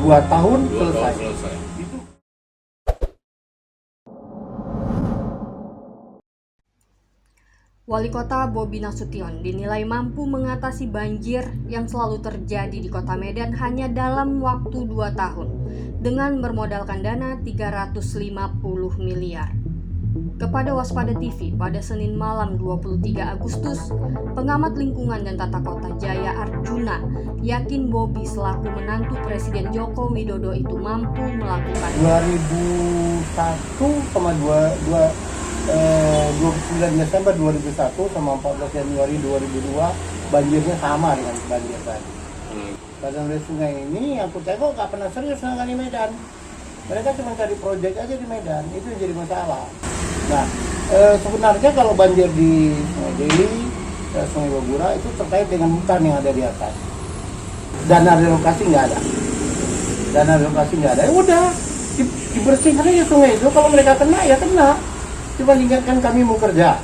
2 tahun selesai. Itu. Wali Kota Bobi Nasution dinilai mampu mengatasi banjir yang selalu terjadi di Kota Medan hanya dalam waktu 2 tahun dengan bermodalkan dana 350 miliar. Kepada Waspada TV pada Senin malam 23 Agustus, pengamat lingkungan dan tata kota Jaya Arjuna yakin Bobi selaku menantu Presiden Joko Widodo itu mampu melakukan 29 Desember 2001 sama 14 Januari 2002 banjirnya sama dengan banjir tadi. Badan Oleh Sungai ini yang aku tengok gak pernah serius menangani Medan. Mereka cuma cari proyek aja di Medan, itu yang jadi masalah. Nah, sebenarnya kalau banjir di Sungai Deli, Sungai Babura itu terkait dengan hutan yang ada di atas. Dana relokasi nggak ada. Ya udah, dibersihkan aja sungai itu. Kalau mereka kena ya kena. Coba ingatkan kami mau kerja,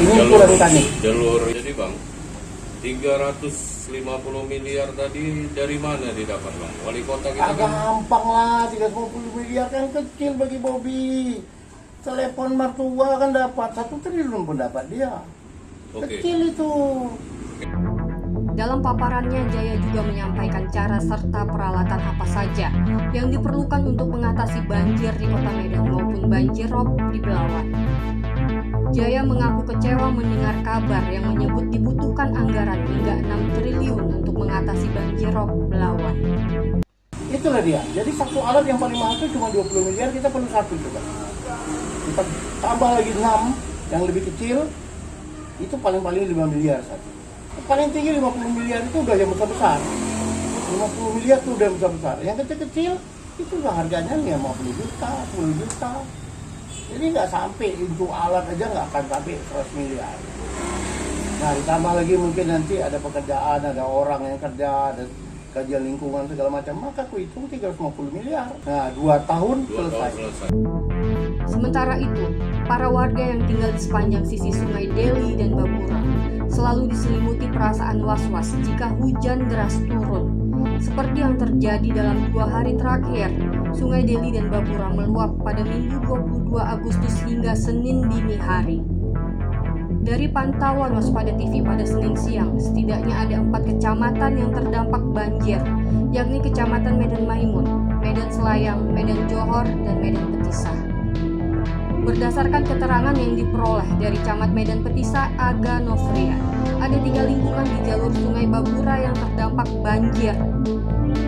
ini kurang kami. Jalur jadi Bang, 350 miliar tadi dari mana didapat Bang? Wali kota kita agak gampang lah, 350 miliar kan kecil bagi Bobi. Telepon mertua kan dapat 1 triliun pun dapat dia. Kecil itu. Dalam paparannya, Jaya juga menyampaikan cara serta peralatan apa saja yang diperlukan untuk mengatasi banjir di Kota Medan maupun banjir rob di Belawan. Jaya mengaku kecewa mendengar kabar yang menyebut dibutuhkan anggaran hingga 6 triliun untuk mengatasi banjir rob Belawan. Itulah dia. Jadi satu alat yang paling mahal itu cuma 20 miliar, kita perlu 1 juga. Kita tambah lagi 6 yang lebih kecil, itu paling-paling 5 miliar satu. Paling tinggi 50 miliar itu udah yang besar-besar. 50 miliar itu udah yang besar-besar. Yang kecil-kecil itu udah harganya 50 juta, 10 juta. Jadi nggak sampai untuk alat aja nggak akan sampai 100 miliar. Nah ditambah lagi mungkin nanti ada pekerjaan, ada orang yang kerja, ada kajian lingkungan segala macam. Maka aku hitung 350 miliar. Nah 2 tahun selesai. Sementara itu, para warga yang tinggal di sepanjang sisi Sungai Deli dan Babura selalu diselimuti perasaan was-was jika hujan deras turun. Seperti yang terjadi dalam 2 hari terakhir, Sungai Deli dan Babura meluap pada Minggu 22 Agustus hingga Senin dini hari. Dari pantauan Waspada TV pada Senin siang, setidaknya ada 4 kecamatan yang terdampak banjir, yakni Kecamatan Medan Maimun, Medan Selayang, Medan Johor, dan Medan Petisah. Berdasarkan keterangan yang diperoleh dari Camat Medan Petisah Aga Nofrian, ada 3 lingkungan di jalur Sungai Babura yang terdampak banjir.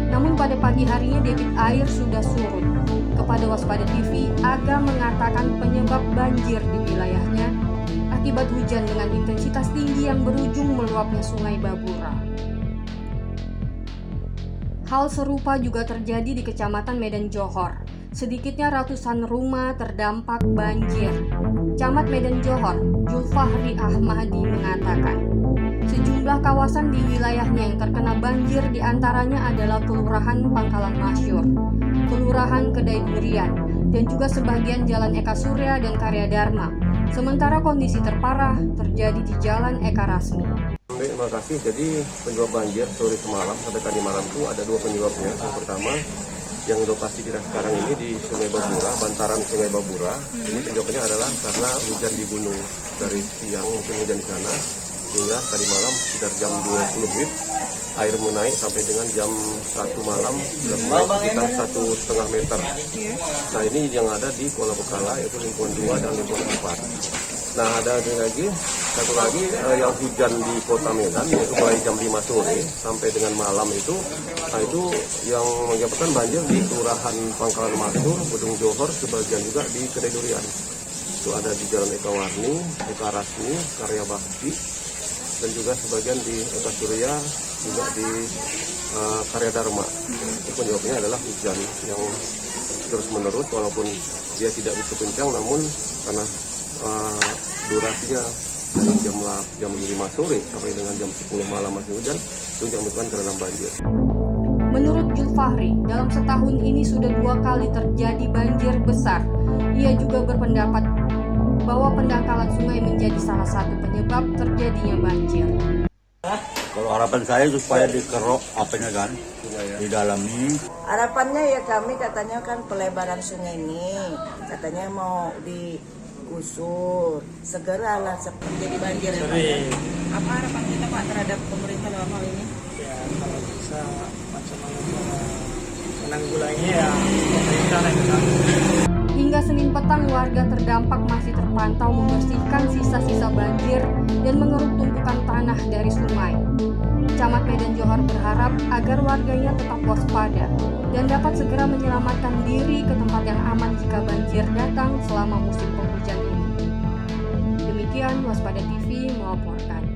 Namun pada pagi harinya debit air sudah surut. Kepada Waspada TV, Aga mengatakan penyebab banjir di wilayahnya akibat hujan dengan intensitas tinggi yang berujung meluapnya Sungai Babura. Hal serupa juga terjadi di Kecamatan Medan Johor. Sedikitnya ratusan rumah terdampak banjir. Camat Medan Johor, Julfahri Ahmadi mengatakan, sejumlah kawasan di wilayahnya yang terkena banjir diantaranya adalah Kelurahan Pangkalan Masyur, Kelurahan Kedai Durian, dan juga sebagian Jalan Eka Surya dan Karya Dharma. Sementara kondisi terparah terjadi di Jalan Eka Rasmi. Terima kasih. Jadi penyebab banjir sore semalam sampai tadi malam itu ada 2 penyebabnya. Yang pertama, yang lokasi kita sekarang ini di Sungai Babura, bantaran Sungai Babura. Ini penyebabnya adalah karena hujan di gunung dari siang, mungkin hujan di sana, hingga tadi malam sekitar jam 20 WIB air menaik sampai dengan jam 1 malam sekitar 1,5 meter. Nah ini yang ada di Kuala Bekala, yaitu lingkungan 2 dan lingkungan 4. Nah ada satu lagi yang hujan di Kota Medan, yaitu mulai jam 5 sore sampai dengan malam itu. Nah itu yang menyebabkan banjir di Kelurahan Pangkalan Masyur, Gedung Johor, sebagian juga di Kedai Durian. Itu ada di Jalan Eka Warni, Eka Rasmi, Karya Bakti, dan juga sebagian di Eka Surya, juga di Karya Dharma. Itu penyebabnya adalah hujan yang terus menerus, walaupun dia tidak begitu kencang, namun karena durasinya dari jam 5 sore sampai dengan jam 10 malam masih hujan, itu yang menyebabkan terendam banjir. Menurut Julfahri, dalam setahun ini sudah 2 kali terjadi banjir besar. Ia juga berpendapat bahwa pendangkalan sungai menjadi salah satu penyebab terjadinya banjir. Kalau harapan saya supaya dikerok apanya kan, didalami. Harapannya ya kami katanya kan pelebaran sungai ini katanya mau digusur segeralah seperti jadi banjir ya Pak. Apa harapan kita Pak terhadap pemerintah dalam hal ini? Ya kalau bisa macam menanggulangi ya pemerintah lah kan. Hingga Senin petang, warga terdampak masih terpantau membersihkan sisa-sisa banjir dan mengeruk tumpukan tanah dari sungai. Camat Medan Johar berharap agar warganya tetap waspada dan dapat segera menyelamatkan diri ke tempat yang aman jika banjir datang selama musim penghujan ini. Demikian Waspada TV melaporkan.